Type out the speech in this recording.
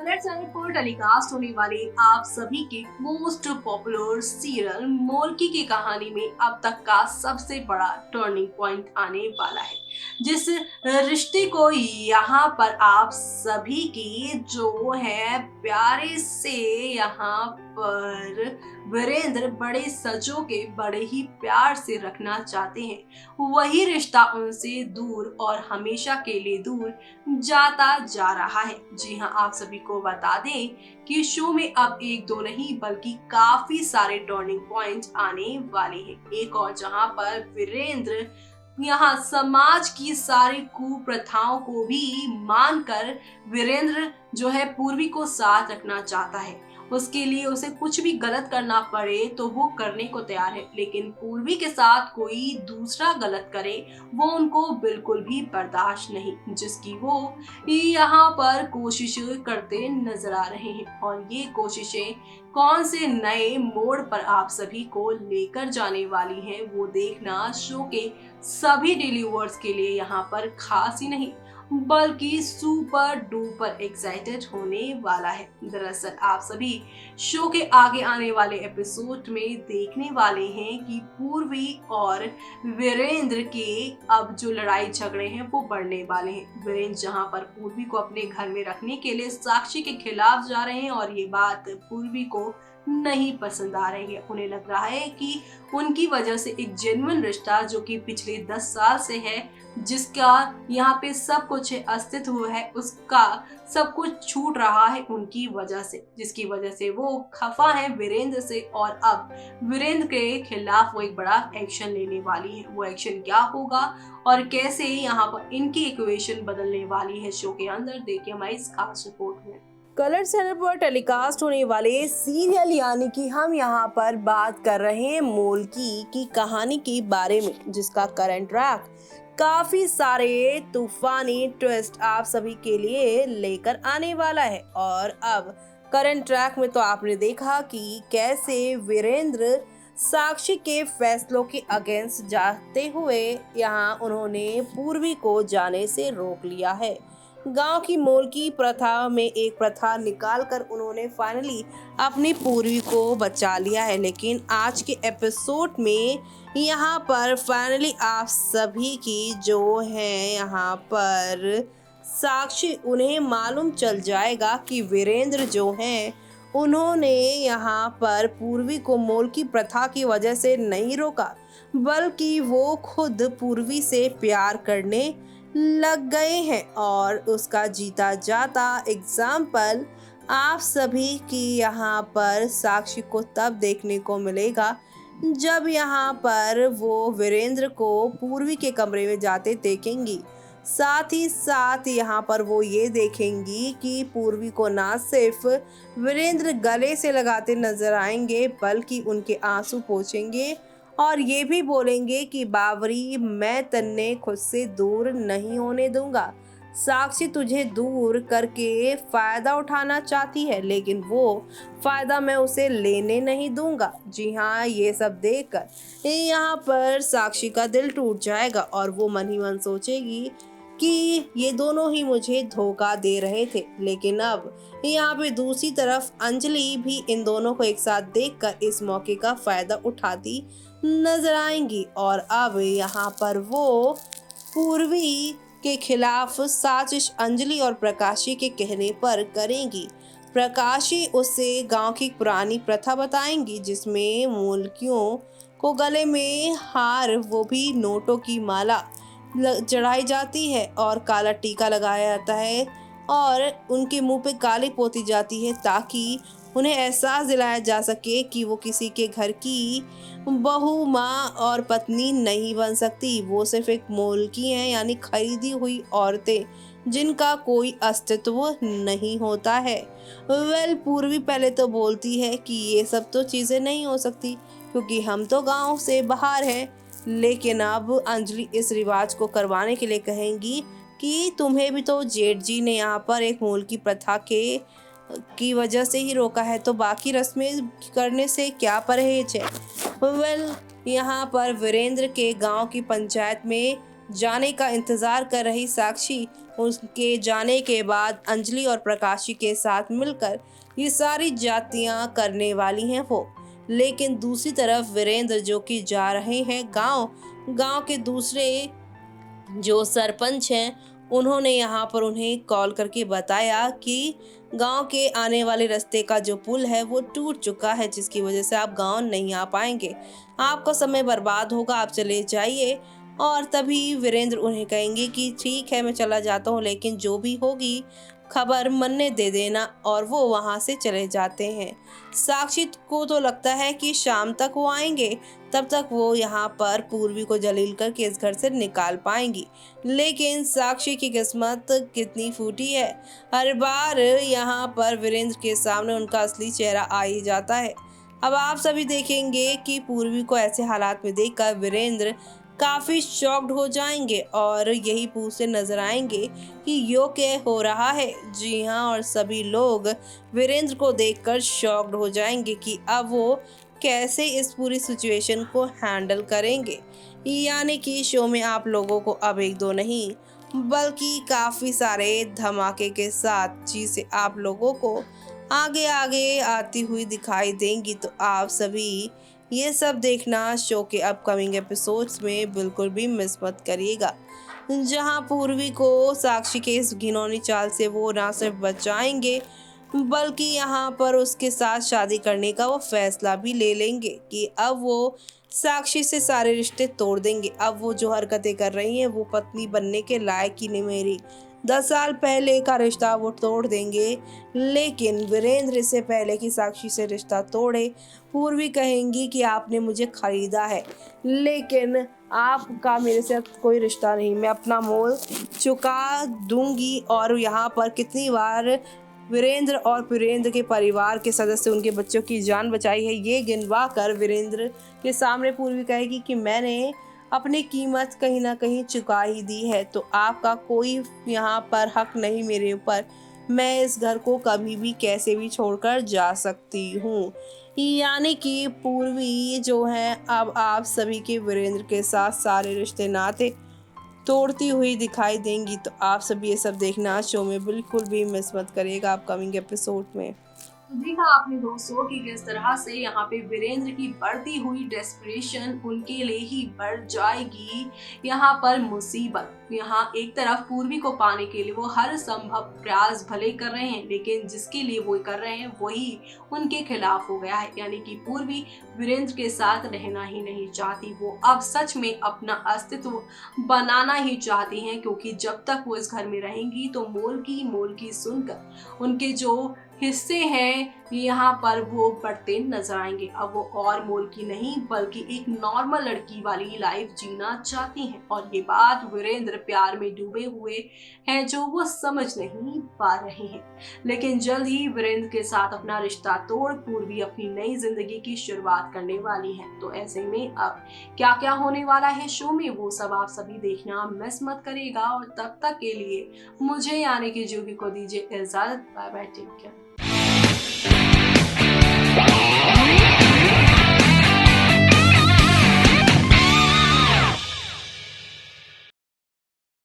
Colour channel पर telecast होने वाले आप सभी के मोस्ट पॉपुलर सीरियल मोल्की की कहानी में अब तक का सबसे बड़ा टर्निंग पॉइंट आने वाला है। जिस रिश्ते को यहाँ पर आप सभी की जो है प्यारे से यहाँ पर वीरेंद्र बड़े सजो के बड़े ही प्यार से रखना चाहते हैं, वही रिश्ता उनसे दूर और हमेशा के लिए दूर जाता जा रहा है। जी हाँ, आप सभी को बता दें कि शो में अब एक दो नहीं बल्कि काफी सारे टर्निंग पॉइंट आने वाले हैं। एक और जहां पर वीरेंद्र यहाँ समाज की सारी कुप्रथाओं को भी मानकर वीरेंद्र जो है पूर्वी को साथ रखना चाहता है। उसके लिए उसे कुछ भी गलत करना पड़े तो वो करने को तैयार है, लेकिन पूर्वी के साथ कोई दूसरा गलत करे वो उनको बिल्कुल भी बर्दाश्त नहीं, जिसकी वो यहाँ पर कोशिश करते नजर आ रहे हैं। और ये कोशिशें कौन से नए मोड़ पर आप सभी को लेकर जाने वाली हैं, वो देखना शो के सभी डिलीवर्स के लिए यहाँ पर खास ही नहीं बल्कि सुपर डुपर एक्साइटेड होने वाला है। दरअसल आप सभी शो के आगे आने वाले एपिसोड में देखने वाले हैं कि पूर्वी और वीरेंद्र के अब जो लड़ाई झगड़े हैं वो बढ़ने वाले हैं। वीरेंद्र जहां पर पूर्वी को अपने घर में रखने के लिए साक्षी के खिलाफ जा रहे हैं और ये बात पूर्वी को नहीं पसंद आ रही है। उन्हें लग रहा है कि उनकी वजह से एक जेन्युइन रिश्ता जो कि पिछले 10 साल से है, जिसका यहाँ पे सब कुछ अस्तित्व है, उसका सब कुछ छूट रहा है उनकी वजह से, जिसकी वजह से वो खफा है वीरेंद्र से। और अब वीरेंद्र के खिलाफ वो एक बड़ा एक्शन लेने वाली है। वो एक्शन क्या होगा और कैसे यहाँ पर इनकी इक्वेशन बदलने वाली है शो के अंदर, देखिए हमारी इस खास रिपोर्ट में। कलर चैनल पर टेलीकास्ट होने वाले सीरियल यानी कि हम यहाँ पर बात कर रहे हैं मोल्की की कहानी के बारे में, जिसका करंट ट्रैक काफी सारे तूफानी ट्विस्ट आप सभी के लिए लेकर आने वाला है। और अब करंट ट्रैक में तो आपने देखा कि कैसे वीरेंद्र साक्षी के फैसलों के अगेंस्ट जाते हुए यहाँ उन्होंने पूर्वी को जाने से रोक लिया है। गांव की मोल्की प्रथा में एक प्रथा निकालकर उन्होंने फाइनली अपनी पूर्वी को बचा लिया है। लेकिन आज के एपिसोड में यहाँ पर फाइनली आप सभी की जो है यहाँ पर साक्षी उन्हें मालूम चल जाएगा कि वीरेंद्र जो हैं उन्होंने यहाँ पर पूर्वी को मोल्की प्रथा की वजह से नहीं रोका, बल्कि वो खुद पूर्वी से प्यार करने लग गए हैं। और उसका जीता जाता एग्जाम्पल आप सभी की यहाँ पर साक्षी को तब देखने को मिलेगा जब यहाँ पर वो वीरेंद्र को पूर्वी के कमरे में जाते देखेंगी। साथ ही साथ यहाँ पर वो ये देखेंगी कि पूर्वी को ना सिर्फ वीरेंद्र गले से लगाते नजर आएंगे बल्कि उनके आंसू पोंछेंगे और ये भी बोलेंगे कि बावरी, मैं तन्ने खुद से दूर नहीं होने दूंगा। साक्षी तुझे दूर करके फायदा उठाना चाहती है, लेकिन वो फायदा मैं उसे लेने नहीं दूंगा। जी हाँ, ये सब देखकर यहाँ पर साक्षी का दिल टूट जाएगा और वो मन ही मन सोचेगी कि ये दोनों ही मुझे धोखा दे रहे थे। लेकिन अब यहाँ पे दूसरी तरफ अंजलि भी इन दोनों को एक साथ देखकर इस मौके का फायदा उठाती नजर आएंगी और अब यहाँ पर वो पूर्वी के खिलाफ साजिश अंजलि और प्रकाशी के कहने पर करेंगी। प्रकाशी उसे गांव की पुरानी प्रथा बताएंगी जिसमें मूल्कियों को गले में हार, वो भी नोटों की माला चढ़ाई जाती है और काला टीका लगाया जाता है और उनके मुंह पे काली पोती जाती है ताकि उन्हें एहसास दिलाया जा सके कि वो किसी के घर की बहू, माँ और पत्नी नहीं बन सकती। वो सिर्फ एक मोल्की हैं, यानी खरीदी हुई औरतें जिनका कोई अस्तित्व नहीं होता है। पूर्वी पहले तो बोलती है कि ये सब तो चीज़ें नहीं हो सकती क्योंकि हम तो गांव से बाहर हैं। लेकिन अब अंजलि इस रिवाज को करवाने के लिए कहेंगी कि तुम्हें भी तो जेठ जी ने यहाँ पर एक मोल्की प्रथा की वजह से ही रोका है, तो बाकी रस्में करने से क्या परहेज है। यहाँ पर वीरेंद्र के गांव की पंचायत में जाने का इंतजार कर रही साक्षी उनके जाने के बाद अंजलि और प्रकाशी के साथ मिलकर ये सारी जातियां करने वाली हैं वो। लेकिन दूसरी तरफ वीरेंद्र जो कि जा रहे हैं गांव के दूसरे जो सरपंच हैं, उन्होंने यहाँ पर उन्हें कॉल करके बताया कि गांव के आने वाले रास्ते का जो पुल है वो टूट चुका है, जिसकी वजह से आप गांव नहीं आ पाएंगे, आपका समय बर्बाद होगा, आप चले जाइए। और तभी वीरेंद्र उन्हें कहेंगे कि ठीक है मैं चला जाता हूँ, लेकिन जो भी होगी खबर मन्ने दे देना। और वो वहाँ से चले जाते हैं। साक्षी को तो लगता है कि शाम तक वो आएंगे, तब तक वो यहाँ पर पूर्वी को जलील करके इस घर से निकाल पाएंगी। लेकिन साक्षी की किस्मत कितनी फूटी है, हर बार यहाँ पर वीरेंद्र के सामने उनका असली चेहरा आ ही जाता है। अब आप सभी देखेंगे कि पूर्वी को ऐसे हालात में देखकर वीरेंद्र काफी शॉक्ड हो जाएंगे और यही पूछते नजर आएंगे कि यो क्या हो रहा है। जी हाँ, और सभी लोग वीरेंद्र को देखकर शॉक्ड हो जाएंगे कि अब वो कैसे इस पूरी सिचुएशन को हैंडल करेंगे। यानी कि शो में आप लोगों को अब एक दो नहीं बल्कि काफी सारे धमाके के साथ चीजें आप लोगों को आगे आगे आती हुई दिखाई देंगी। तो आप सभी ये सब देखना शो के अपकमिंग एपिसोड्स में बिल्कुल भी मिस मत करिएगा, जहां पूर्वी को साक्षी के इस घिनौनी चाल से वो ना सिर्फ बचाएंगे बल्कि यहाँ पर उसके साथ शादी करने का वो फैसला भी ले लेंगे कि अब वो साक्षी से सारे रिश्ते तोड़ देंगे। अब वो जो हरकतें कर रही हैं वो पत्नी बनने के लायक ही नहीं मेरी। 10 साल पहले का रिश्ता वो तोड़ देंगे, लेकिन वीरेंद्र से पहले कि साक्षी से रिश्ता तोड़े पूर्वी कहेंगी कि आपने मुझे खरीदा है, लेकिन आपका मेरे से कोई रिश्ता नहीं, मैं अपना मोल चुका दूंगी। और यहाँ पर कितनी बार वीरेंद्र और वीरेंद्र के परिवार के सदस्य उनके बच्चों की जान बचाई है, ये गिनवा कर वीरेंद्र के सामने पूर्वी कहेगी कि मैंने अपनी कीमत कहीं ना कहीं चुका ही दी है, तो आपका कोई यहाँ पर हक नहीं मेरे ऊपर, मैं इस घर को कभी भी कैसे भी छोड़कर जा सकती हूँ। यानी कि पूर्वी जो है अब आप सभी के वीरेंद्र के साथ सारे रिश्ते नाते तोड़ती हुई दिखाई देंगी। तो आप सभी ये सब देखना शो में बिल्कुल भी मिस मत करिएगा अपकमिंग एपिसोड में। तो देखा आपने दोस्तों कि किस तरह से यहाँ पे वीरेंद्र की बढ़ती हुई डेस्परेशन उनके लिए ही बढ़ जाएगी। यहाँ पर मुसीबत, यहाँ एक तरफ पूर्वी को पाने के लिए वो हर संभव प्रयास भले कर रहे हैं, लेकिन जिसके लिए वो कर रहे हैं वही उनके खिलाफ हो गया है। यानी कि पूर्वी वीरेंद्र के साथ रहना ही नहीं चाहती, वो अब सच में अपना अस्तित्व बनाना ही चाहती हैं, क्योंकि जब तक वो इस घर में रहेंगी तो मोल की सुनकर उनके जो हिस्से हैं यहाँ पर वो बढ़ते नजर आएंगे। अब वो और मोल की नहीं बल्कि एक नॉर्मल लड़की वाली लाइफ जीना चाहती हैं, और ये बात वीरेंद्र प्यार में डूबे हुए हैं जो वो समझ नहीं पा रहे हैं। लेकिन जल्द ही वीरेंद्र के साथ अपना रिश्ता तोड़ पूर्वी अपनी नई जिंदगी की शुरुआत करने वाली है। तो ऐसे में अब क्या क्या होने वाला है शो में वो सब आप सभी देखना मिस मत करिएगा। और तब तक के लिए मुझे यानी कि जूही को दीजिए इजाजत। Bye bye, take care.